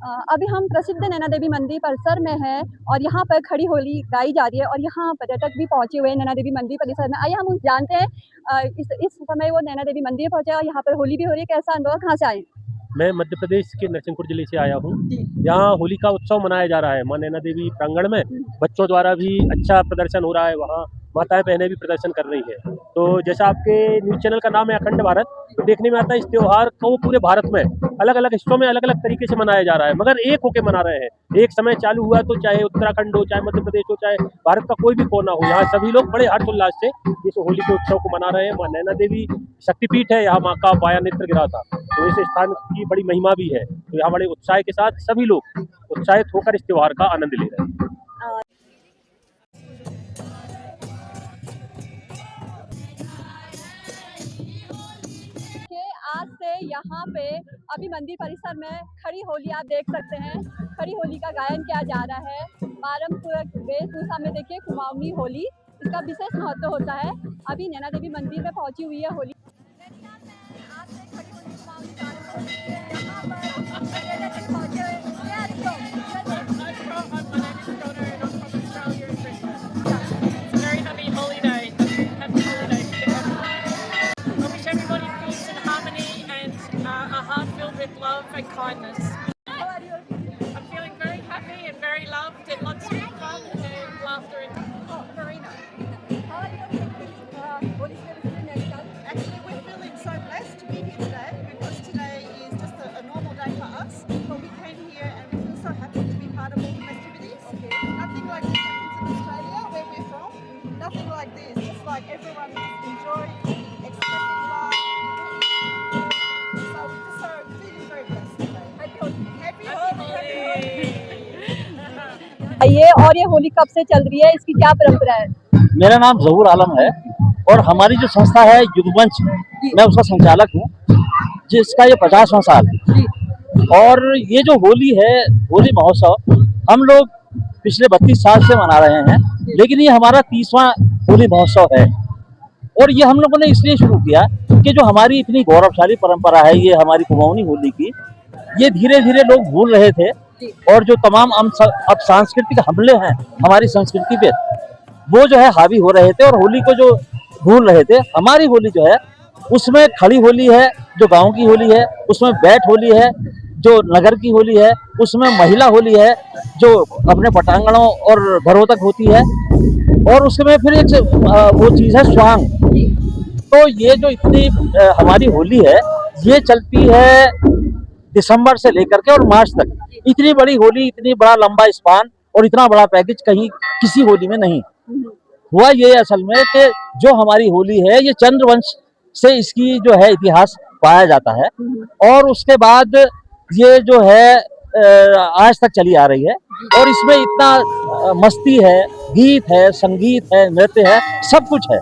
अभी हम प्रसिद्ध नैना देवी मंदिर परिसर में हैं और यहाँ पर खड़ी होली गाई जा रही है और यहाँ पर्यटक भी पहुँचे हुए हैं नैना देवी मंदिर परिसर में। आइए हम उन जानते हैं इस समय वो नैना देवी मंदिर पहुँचे और यहाँ पर होली भी हो रही है। कैसा अनुभव, कहाँ से आए? मैं मध्य प्रदेश के नरसिंहपुर जिले से आया हूँ। यहाँ होली का उत्सव मनाया जा रहा है मां नैना देवी प्रांगण में। बच्चों द्वारा भी अच्छा प्रदर्शन हो रहा है, वहाँ माताएं बहनें भी प्रदर्शन कर रही है। तो जैसा आपके न्यूज चैनल का नाम है अखंड भारत, तो देखने में आता है इस त्योहार को पूरे भारत में अलग अलग हिस्सों में अलग अलग तरीके से मनाया जा रहा है, मगर एक होके मना रहे हैं। एक समय चालू हुआ तो चाहे उत्तराखंड हो, चाहे मध्य प्रदेश हो, चाहे भारत का कोई भी कोना हो, यहाँ सभी लोग बड़े हर्षोल्लास से इस होली के उत्सव को मना रहे हैं। मां नैना देवी शक्तिपीठ है, यहाँ माँ का पाया नेत्र गिरा था, तो इस स्थान की बड़ी महिमा भी है। तो यहाँ बड़े उत्साह के साथ सभी लोग उत्साहित होकर इस त्योहार का आनंद ले रहे हैं। आज से यहाँ पे अभी मंदिर परिसर में खड़ी होली आप देख सकते हैं। खड़ी होली का गायन किया जा रहा है। पारंपरिक वेशभूषा में देखिए कुमाऊनी होली, इसका विशेष महत्व होता है। अभी नैना देवी मंदिर में पहुंची हुई है Holi. Love and kindness. I'm feeling very happy and very loved and lots of fun and laughter. Oh, Marina. How are you feeling? What is the Actually, we're feeling so blessed to be here today because today is just a normal day for us. But we came here and we feel so happy to be part of all the festivities. Okay. Nothing like this happens in Australia, where we're from. Nothing like this. Just like everyone enjoying, expressing love. So we're just so feeling very blessed today. Happy Holi! ये और ये होली कब से चल रही है, इसकी क्या परंपरा है? मेरा नाम जहूर आलम है और हमारी जो संस्था है युगमंच, मैं उसका संचालक हूँ, जिसका ये 50वां साल है। और ये जो होली है, होली महोत्सव हम लोग पिछले 32 साल से मना रहे हैं, लेकिन ये हमारा 30वां होली महोत्सव है। और ये हम लोगों ने इसलिए शुरू किया कि जो हमारी इतनी गौरवशाली परंपरा है, ये हमारी कुमाऊनी होली की, ये धीरे धीरे लोग भूल रहे थे। और जो तमाम अब सांस्कृतिक हमले हैं हमारी संस्कृति पे, वो जो है हावी हो रहे थे और होली को जो भूल रहे थे। हमारी होली जो है उसमें खड़ी होली है, जो गांव की होली है, उसमें बैठ होली है, जो नगर की होली है, उसमें महिला होली है जो अपने पटांगणों और घरों तक होती है, और उसमें फिर एक वो चीज है स्वांग। तो ये जो इतनी हमारी होली है, ये चलती है दिसंबर से लेकर के और मार्च तक। इतनी बड़ी होली, इतनी बड़ा लंबा स्पान और इतना बड़ा पैकेज कहीं किसी होली में नहीं हुआ। ये असल में कि जो हमारी होली है, ये चंद्रवंश से इसकी जो है इतिहास पाया जाता है, और उसके बाद ये जो है आज तक चली आ रही है। और इसमें इतना मस्ती है, गीत है, संगीत है, नृत्य है, सब कुछ है।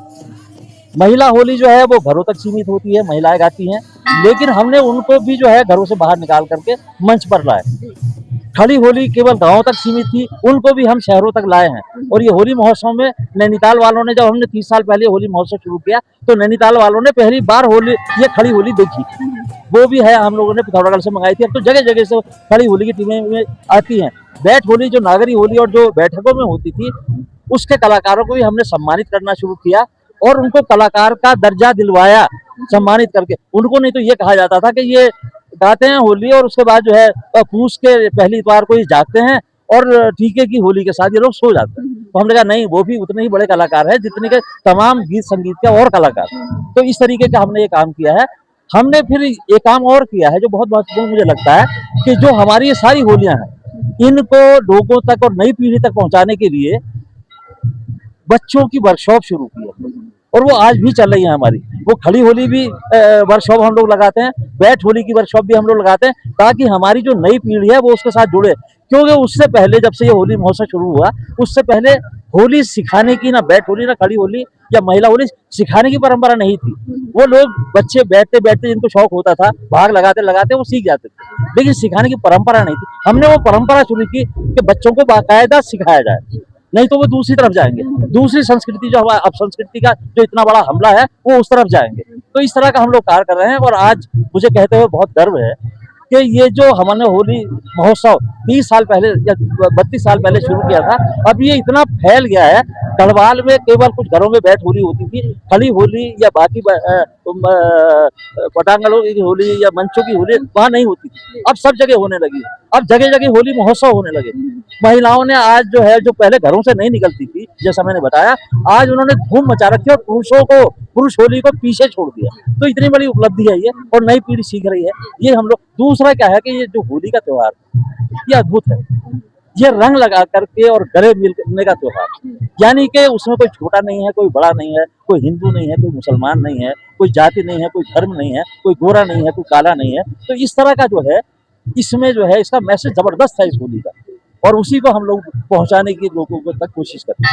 महिला होली जो है वो घरों तक सीमित होती है, महिलाएं गाती हैं, लेकिन हमने उनको भी जो है घरों से बाहर निकाल करके मंच पर लाए। खड़ी होली केवल गांवों तक सीमित थी, उनको भी हम शहरों तक लाए हैं। और ये होली महोत्सव में नैनीताल वालों ने, जब हमने 30 साल पहले होली महोत्सव शुरू किया, तो नैनीताल वालों ने पहली बार होली, ये खड़ी होली देखी। वो भी है, हम लोगों ने पिथौरागढ़ से मंगाई थी। अब तो जगह जगह से खड़ी होली की टीमें में आती हैं। बैठ होली, जो नागरी होली और जो बैठकों में होती थी, उसके कलाकारों को भी हमने सम्मानित करना शुरू किया और उनको कलाकार का दर्जा दिलवाया, सम्मानित करके। उनको नहीं तो ये कहा जाता था कि ये गाते हैं होली और उसके बाद जो है पूछ के पहली इतवार को ही जागते हैं और टीके की होली के साथ ये लोग सो जाते हैं। तो हमने कहा नहीं, वो भी उतने ही बड़े कलाकार हैं जितने के तमाम गीत संगीत के और कलाकार। तो इस तरीके का हमने ये काम किया है। हमने फिर एक काम और किया है जो बहुत महत्वपूर्ण मुझे लगता है, कि जो हमारी ये सारी होलियां हैं, इनको लोगों तक और नई पीढ़ी तक पहुंचाने के लिए बच्चों की वर्कशॉप शुरू की है, और वो आज भी चल रही है हमारी। वो खड़ी होली भी वर्कशॉप हम लोग लगाते हैं, बैठ होली की वर्कशॉप भी हम लोग लगाते हैं, ताकि हमारी जो नई पीढ़ी है वो उसके साथ जुड़े। क्योंकि उससे पहले, जब से ये होली महोत्सव शुरू हुआ, उससे पहले होली सिखाने की, ना बैठ होली ना खड़ी होली या महिला होली सिखाने की परंपरा नहीं थी। वो लोग बच्चे बैठते बैठते जिनको शौक होता था, भाग लगाते लगाते वो सीख जाते थे, लेकिन सिखाने की परंपरा नहीं थी। हमने वो परंपरा शुरू की कि बच्चों को बाकायदा सिखाया जाए, नहीं तो वो दूसरी तरफ जाएंगे। दूसरी संस्कृति, जो हमारा अब संस्कृति का जो इतना बड़ा हमला है, वो उस तरफ जाएंगे। तो इस तरह का हम लोग कार्य कर रहे हैं। और आज मुझे कहते हुए बहुत गर्व है कि ये जो हमने होली महोत्सव 30 साल पहले या 32 साल पहले शुरू किया था, अब ये इतना फैल गया है। गढ़वाल में केवल कुछ घरों में बैठ होली होती थी, खड़ी होली या बाकी पटांगणों की होली या मंचों की होली वहाँ नहीं होती थी। अब सब जगह होने लगी, अब जगह जगह होली महोत्सव होने लगे। महिलाओं ने आज जो है, जो पहले घरों से नहीं निकलती थी, जैसा मैंने बताया, आज उन्होंने धूम मचा रखी है और पुरुष होली को पीछे छोड़ दिया। तो इतनी बड़ी उपलब्धि है ये, और नई पीढ़ी सीख रही है ये हम लोग। दूसरा क्या है कि ये जो होली का त्योहार ये अद्भुत है, ये रंग लगा करके और गले मिलने का त्योहार, यानी कि उसमें कोई छोटा नहीं है, कोई बड़ा नहीं है, कोई हिंदू नहीं है, कोई मुसलमान नहीं है, कोई जाति नहीं है, कोई धर्म नहीं है, कोई गोरा नहीं है, कोई काला नहीं है। तो इस तरह का जो है, इसमें जो है इसका मैसेज जबरदस्त है इस होली का, और उसी को हम लोग पहुंचाने की लोगों को तक कोशिश करते हैं।